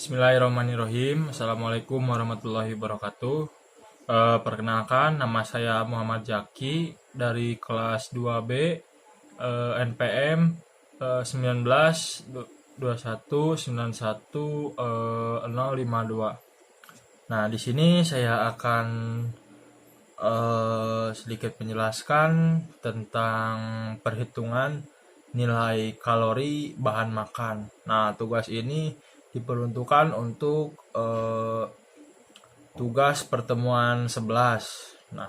Bismillahirrahmanirrahim. Assalamualaikum warahmatullahi wabarakatuh. Perkenalkan, nama saya Muhammad Jaki dari kelas 2B NPM 19 21 91 052. Nah, di sini saya akan sedikit menjelaskan tentang perhitungan nilai kalori bahan makan. Nah, tugas ini diperuntukkan untuk tugas pertemuan 11. Nah,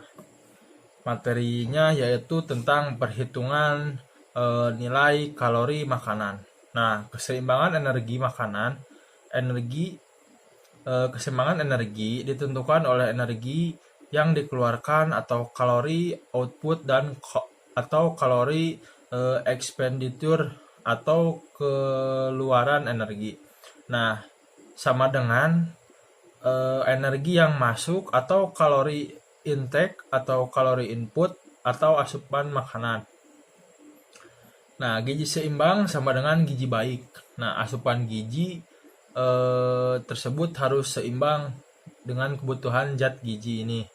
materinya yaitu tentang perhitungan nilai kalori makanan. Nah, keseimbangan energi makanan, keseimbangan energi ditentukan oleh energi yang dikeluarkan atau kalori output dan atau kalori expenditure atau keluaran energi. Nah, sama dengan energi yang masuk atau kalori intake atau kalori input atau asupan makanan. Nah, gizi seimbang sama dengan gizi baik. Nah, asupan gizi tersebut harus seimbang dengan kebutuhan zat gizi ini.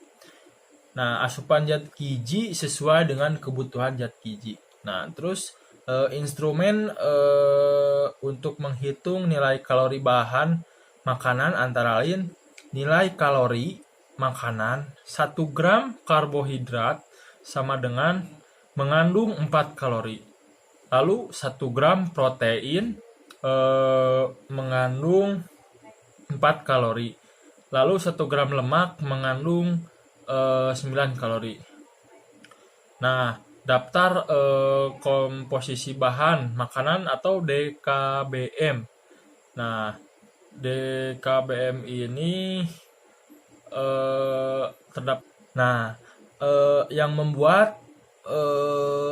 Nah, asupan zat gizi sesuai dengan kebutuhan zat gizi. Nah, terus instrumen untuk menghitung nilai kalori bahan makanan antara lain nilai kalori makanan 1 gram karbohidrat sama dengan mengandung 4 kalori. Lalu 1 gram protein mengandung 4 kalori. Lalu 1 gram lemak mengandung 9 kalori. Nah, daftar komposisi bahan makanan atau DKBM. Nah, DKBM ini terdapat. Nah, yang membuat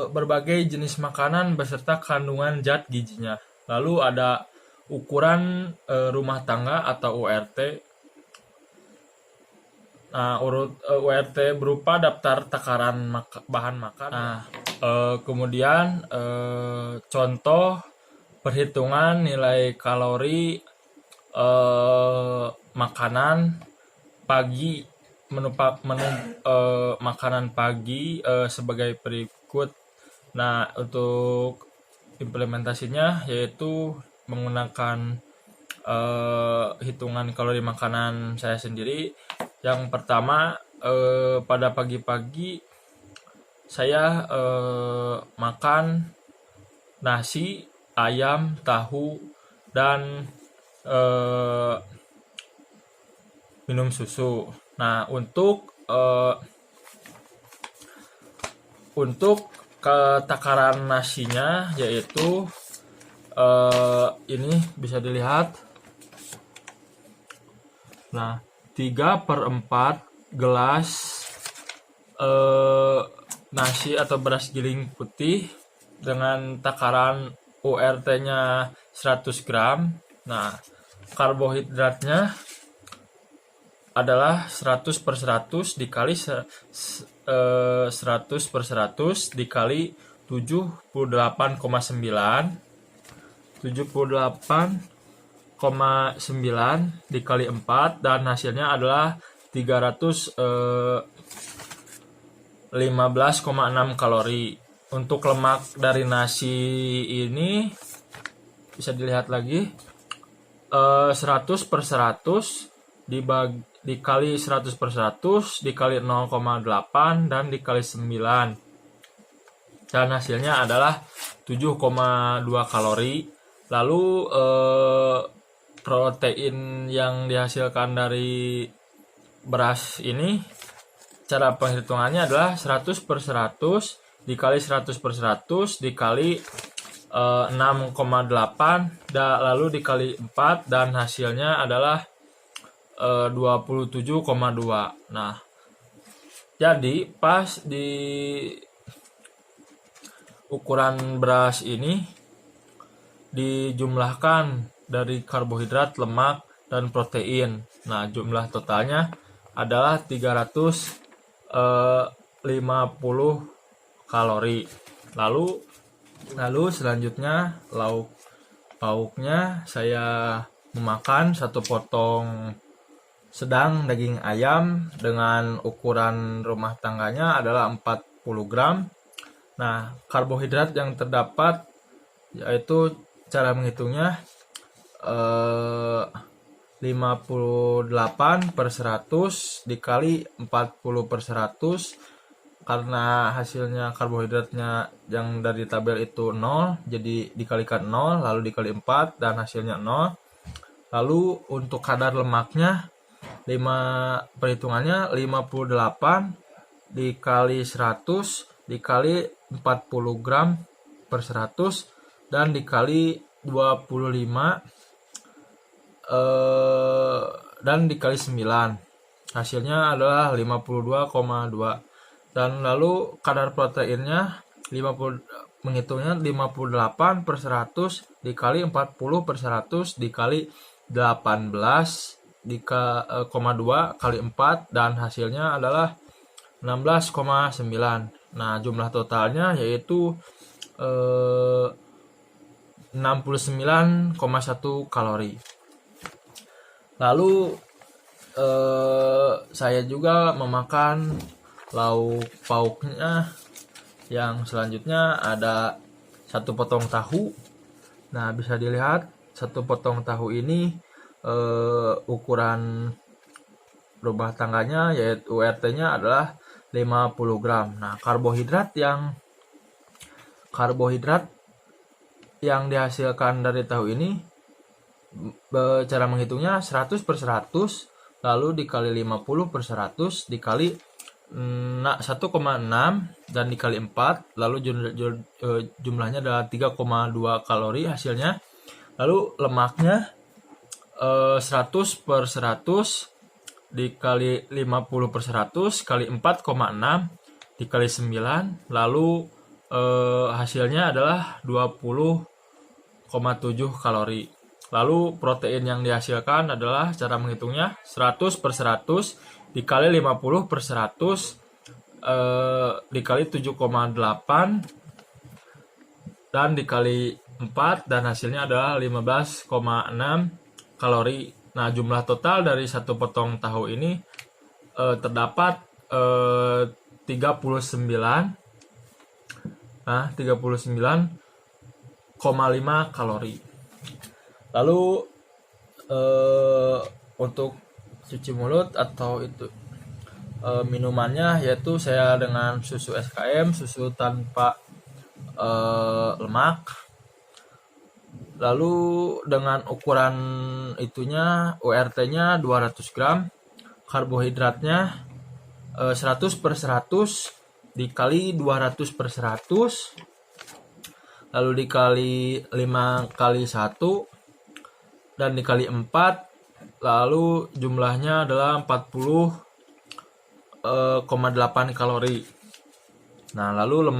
berbagai jenis makanan beserta kandungan zat gizinya. Lalu ada ukuran rumah tangga atau URT. Nah, URT berupa daftar takaran bahan makan. Nah, kemudian contoh perhitungan nilai kalori makanan pagi, menu makanan pagi sebagai berikut. Nah, untuk implementasinya yaitu menggunakan hitungan kalori makanan saya sendiri. Yang pertama, pada pagi-pagi saya makan nasi, ayam, tahu, dan minum susu. Nah, untuk takaran nasinya yaitu ini bisa dilihat. Nah, 3/4 gelas nasi atau beras giling putih dengan takaran URT-nya 100 gram. Nah, karbohidratnya adalah 100/100 dikali 100/100 dikali 78,9 dikali 4 dan hasilnya adalah 315,6 kalori. Untuk lemak dari nasi ini bisa dilihat lagi 100/100 dikali 100/100 dikali 0,8 dan dikali 9 dan hasilnya adalah 7,2 kalori. Lalu protein yang dihasilkan dari beras ini, cara penghitungannya adalah 100/100 dikali 100/100 dikali 6,8 lalu dikali 4 dan hasilnya adalah 27,2. Nah, jadi pas di ukuran beras ini dijumlahkan dari karbohidrat, lemak, dan protein. Nah, jumlah totalnya adalah 350 kalori. Lalu selanjutnya lauk pauknya saya memakan satu potong sedang daging ayam dengan ukuran rumah tangganya adalah 40 gram. Nah, karbohidrat yang terdapat yaitu cara menghitungnya 58/100 dikali 40/100, karena hasilnya karbohidratnya yang dari tabel itu 0, jadi dikalikan 0 lalu dikali 4 dan hasilnya 0. Lalu untuk kadar lemaknya perhitungannya 58 dikali 100 dikali 40 gram per 100 dan dikali 25 dan dikali 9, hasilnya adalah 52,2. Dan lalu kadar proteinnya 50, menghitungnya 58/100 dikali 40/100 dikali 18,2 kali 4 dan hasilnya adalah 16,9. Nah, jumlah totalnya yaitu 69,1 kalori. Lalu saya juga memakan lauk pauknya yang selanjutnya ada satu potong tahu. Nah, bisa dilihat satu potong tahu ini ukuran rumah tangganya yaitu URT-nya adalah 50 gram. Nah, karbohidrat yang dihasilkan dari tahu ini cara menghitungnya 100/100 lalu dikali 50/100 dikali 1,6 dan dikali 4, lalu jumlahnya adalah 3,2 kalori hasilnya. Lalu lemaknya 100/100 dikali 50/100 kali 4,6 dikali 9, lalu hasilnya adalah 20,7 kalori. Lalu protein yang dihasilkan adalah cara menghitungnya 100/100 dikali 50/100 dikali 7,8 dan dikali 4 dan hasilnya adalah 15,6 kalori. Nah, jumlah total dari satu potong tahu ini terdapat 39,5 kalori. Lalu untuk cuci mulut atau itu minumannya yaitu saya dengan susu SKM, susu tanpa lemak. Lalu dengan ukuran itunya URT-nya 200 gram, karbohidratnya 100/100 dikali 200/100 lalu dikali 5 kali 1 dan dikali 4, lalu jumlahnya adalah 40,8 kalori. Nah, lalu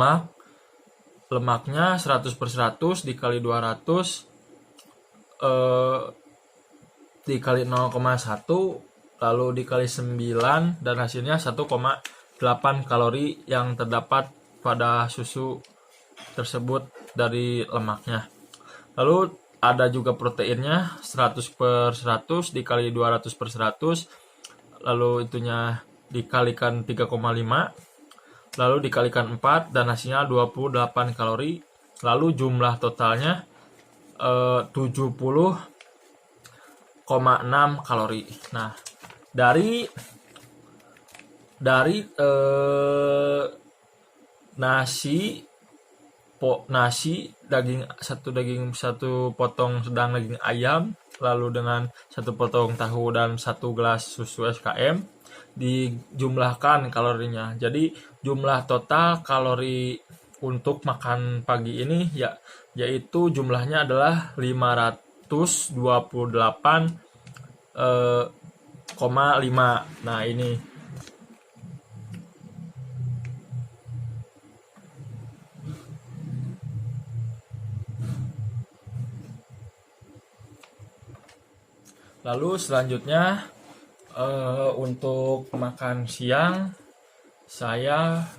lemaknya 100/100 dikali 200 dikali 0,1 lalu dikali 9 dan hasilnya 1,8 kalori yang terdapat pada susu tersebut dari lemaknya. Lalu ada juga proteinnya 100/100 dikali 200/100 lalu itunya dikalikan 3,5 lalu dikalikan 4 dan hasilnya 28 kalori. Lalu jumlah totalnya 70,6 kalori. Nah, dari nasi daging satu potong sedang daging ayam lalu dengan satu potong tahu dan satu gelas susu SKM dijumlahkan kalorinya. Jadi jumlah total kalori untuk makan pagi ini yaitu jumlahnya adalah 528,5. Nah, ini lalu selanjutnya untuk makan siang saya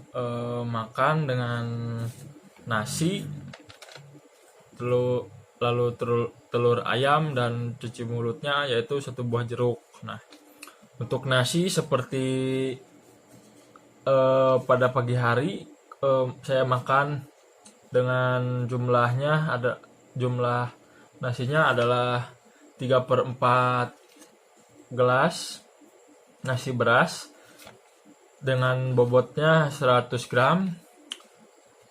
makan dengan nasi, lalu telur ayam, dan cuci mulutnya yaitu 1 buah jeruk. Nah, untuk nasi seperti pada pagi hari saya makan dengan jumlah nasinya adalah 3/4 gelas nasi beras dengan bobotnya 100 gram.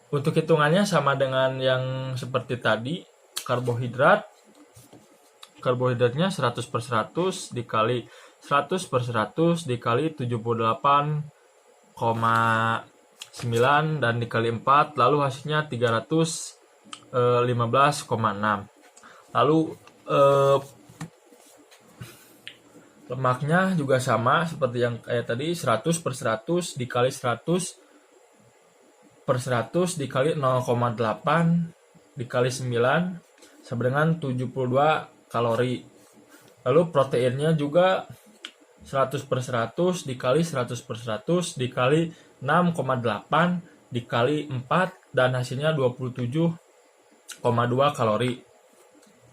Untuk hitungannya sama dengan yang seperti tadi, karbohidratnya 100/100 dikali 100/100 dikali 78,9 dan dikali 4, lalu hasilnya 315,6. Lalu lemaknya juga sama seperti yang kayak tadi, 100/100 dikali 100/100 dikali 0,8 dikali 9 sama dengan 72 kalori. Lalu proteinnya juga 100/100 dikali 100/100 dikali 6,8 dikali 4 dan hasilnya 27,2 kalori.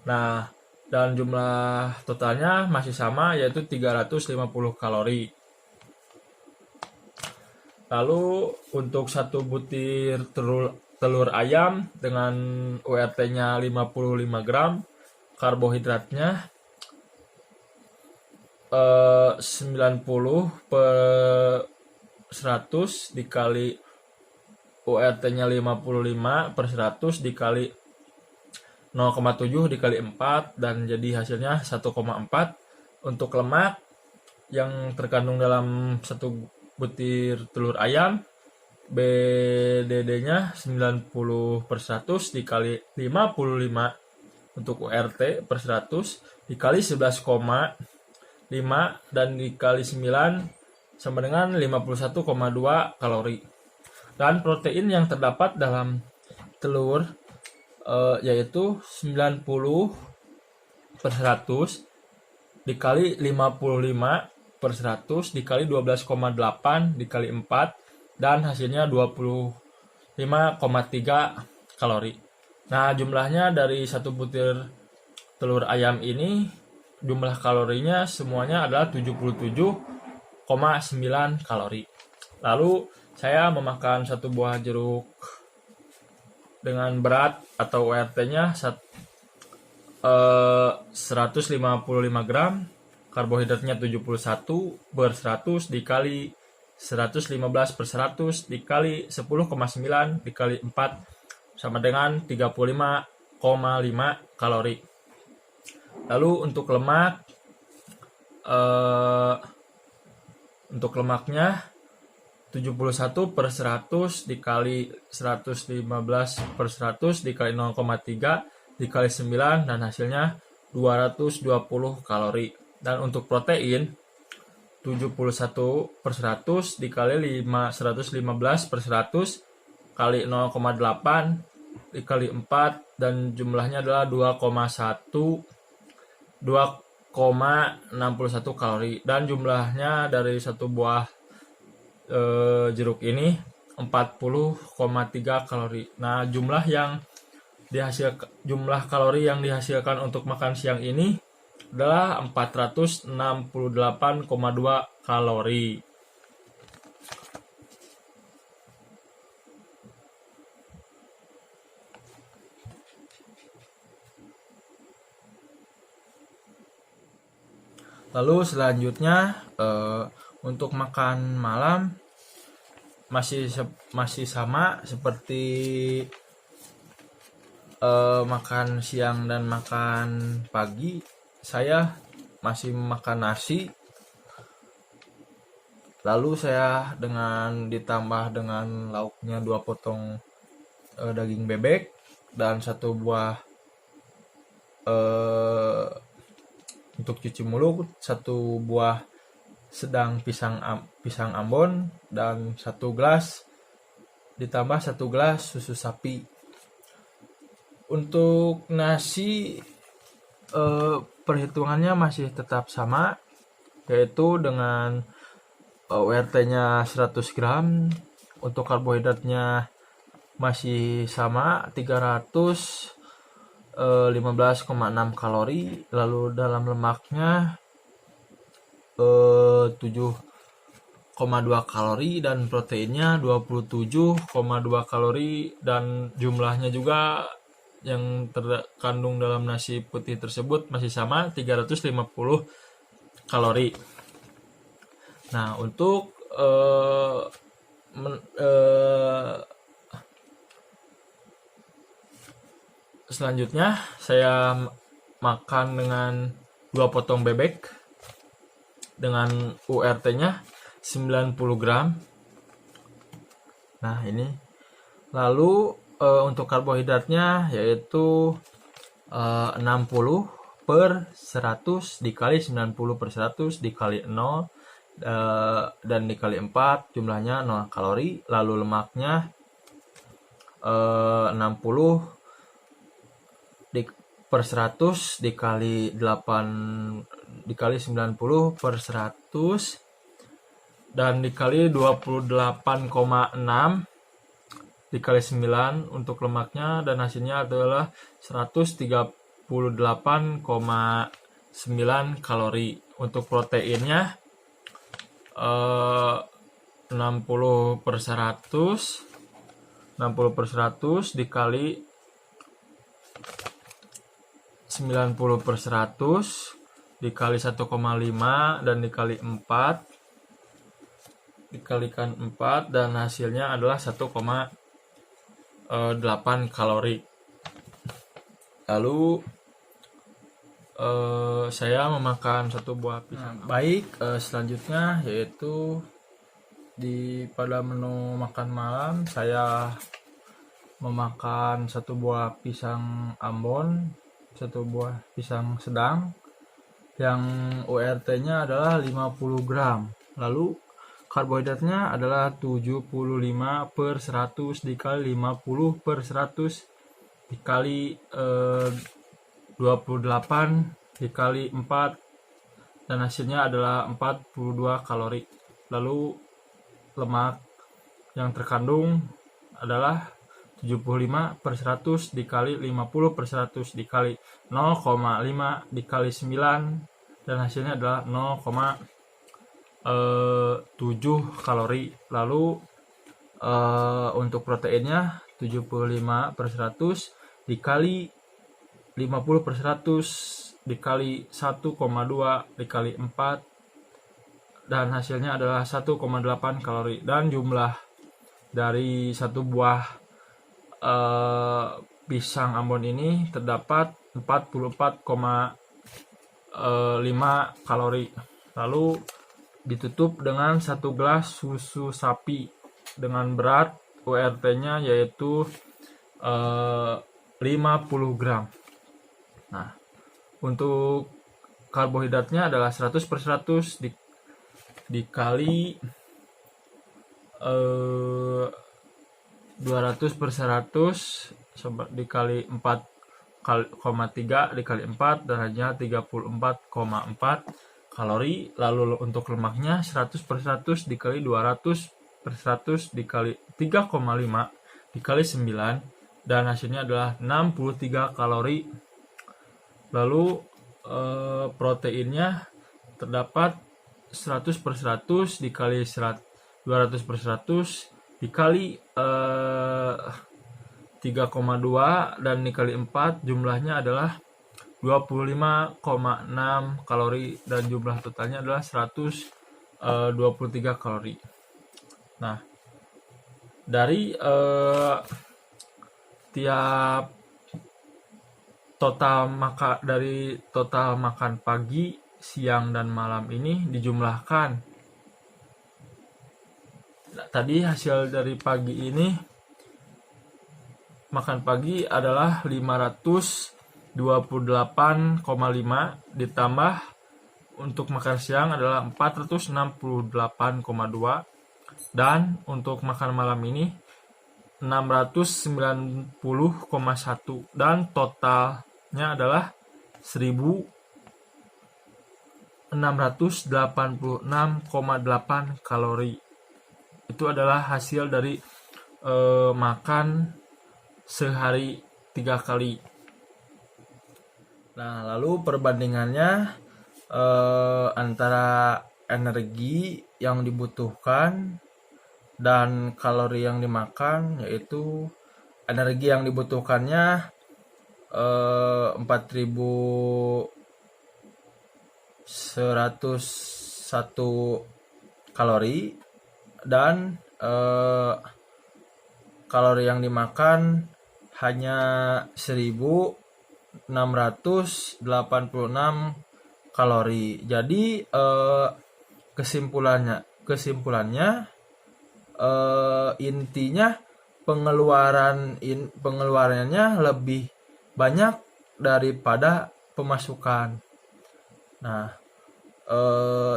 Nah, dan jumlah totalnya masih sama, yaitu 350 kalori. Lalu untuk 1 butir telur ayam dengan URT-nya 55 gram, karbohidratnya 90/100 dikali URT-nya 55/100 dikali 0,7 dikali 4 dan jadi hasilnya 1,4. Untuk lemak yang terkandung dalam 1 butir telur ayam, BDD-nya 90/100 dikali 55 untuk URT per 100 dikali 11,5 dan dikali 9 sama dengan 51,2 kalori. Dan protein yang terdapat dalam telur yaitu 90/100 dikali 55/100 dikali 12,8 dikali 4 dan hasilnya 25,3 kalori. Nah, jumlahnya dari 1 butir telur ayam ini, jumlah kalorinya semuanya adalah 77,9 kalori. Lalu saya memakan 1 buah jeruk dengan berat atau URT-nya 155 gram, karbohidratnya 71/100 dikali 115/100 dikali 10,9 dikali 4 sama dengan 35,5 kalori. Lalu untuk lemaknya 71/100 dikali 115/100 dikali 0,3 dikali 9 dan hasilnya 220 kalori. Dan untuk protein 71/100 dikali 115/100 kali 0,8 dikali 4 dan jumlahnya adalah 2,61 kalori. Dan jumlahnya dari 1 buah jeruk ini 40,3 kalori. Nah, jumlah kalori yang dihasilkan untuk makan siang ini adalah 468,2 kalori. Lalu selanjutnya untuk makan malam masih sama seperti makan siang dan makan pagi. Saya masih makan nasi, lalu saya ditambah dengan lauknya 2 potong daging bebek dan 1 buah untuk cuci mulut, 1 buah sedang pisang Ambon dan 1 gelas ditambah 1 gelas susu sapi. Untuk nasi perhitungannya masih tetap sama, yaitu dengan URT-nya 100 gram. Untuk karbohidratnya masih sama, 300 15,6 kalori, lalu dalam lemaknya 7,2 kalori, dan proteinnya 27,2 kalori, dan jumlahnya juga yang terkandung dalam nasi putih tersebut masih sama, 350 kalori. Nah, untuk selanjutnya saya makan dengan 2 potong bebek dengan URT-nya 90 gram. Nah, ini. Lalu untuk karbohidratnya yaitu 60 per 100 dikali 90 per 100 dikali 0 dan dikali 4, jumlahnya 0 kalori. Lalu lemaknya 60 per 100 dikali 8 dikali 90 per 100 dan dikali 28,6 dikali 9 untuk lemaknya, dan hasilnya adalah 138,9 kalori. Untuk proteinnya 60 per 100 dikali 90 per 100 dikali 1,5 dan dikali 4 dikalikan 4, dan hasilnya adalah 1,8 kalori. Lalu saya memakan satu buah pisang. Baik, selanjutnya yaitu pada menu makan malam saya memakan satu buah pisang Ambon, satu buah pisang sedang yang URT-nya adalah 50 gram. Lalu karbohidratnya adalah 75 per 100 dikali 50 per 100 dikali 28 dikali 4, dan hasilnya adalah 42 kalori. Lalu lemak yang terkandung adalah 75 per 100 dikali 50 per 100 dikali 0,5 dikali 9, dan hasilnya adalah 0,7 kalori. Lalu untuk proteinnya 75 per 100 dikali 50 per 100 dikali 1,2 dikali 4, dan hasilnya adalah 1,8 kalori. Dan jumlah dari satu buah pisang Ambon ini terdapat 44,5 kalori. Lalu ditutup dengan satu gelas susu sapi dengan berat URT-nya yaitu 50 gram. Nah, untuk karbohidratnya adalah 100 per 100 dikali 200 per 100 dikali 4,3 dikali 4, dan hanya 34,4 kalori. Lalu untuk lemaknya 100 per 100 dikali 200 per 100 dikali 3,5 dikali 9, dan hasilnya adalah 63 kalori. Lalu proteinnya terdapat 100 per 100 dikali 200 per 100 dikali 3,2 dan dikali 4, jumlahnya adalah 25,6 kalori, dan jumlah totalnya adalah 123 kalori. Nah, dari tiap total makan pagi, siang, dan malam ini dijumlahkan. Tadi hasil dari pagi ini, makan pagi adalah 528,5 ditambah untuk makan siang adalah 468,2, dan untuk makan malam ini 690,1, dan totalnya adalah 1686,8 kalori. Itu adalah hasil dari makan sehari 3 kali. Nah, lalu perbandingannya antara energi yang dibutuhkan dan kalori yang dimakan, yaitu energi yang dibutuhkannya 4101 kalori dan kalori yang dimakan hanya 1686 kalori. Jadi kesimpulannya intinya pengeluarannya lebih banyak daripada pemasukan. Nah,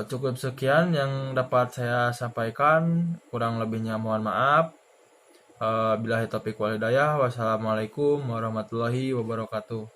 cukup sekian yang dapat saya sampaikan. Kurang lebihnya mohon maaf. Billahi taufiq wal hidayah. Wassalamualaikum warahmatullahi wabarakatuh.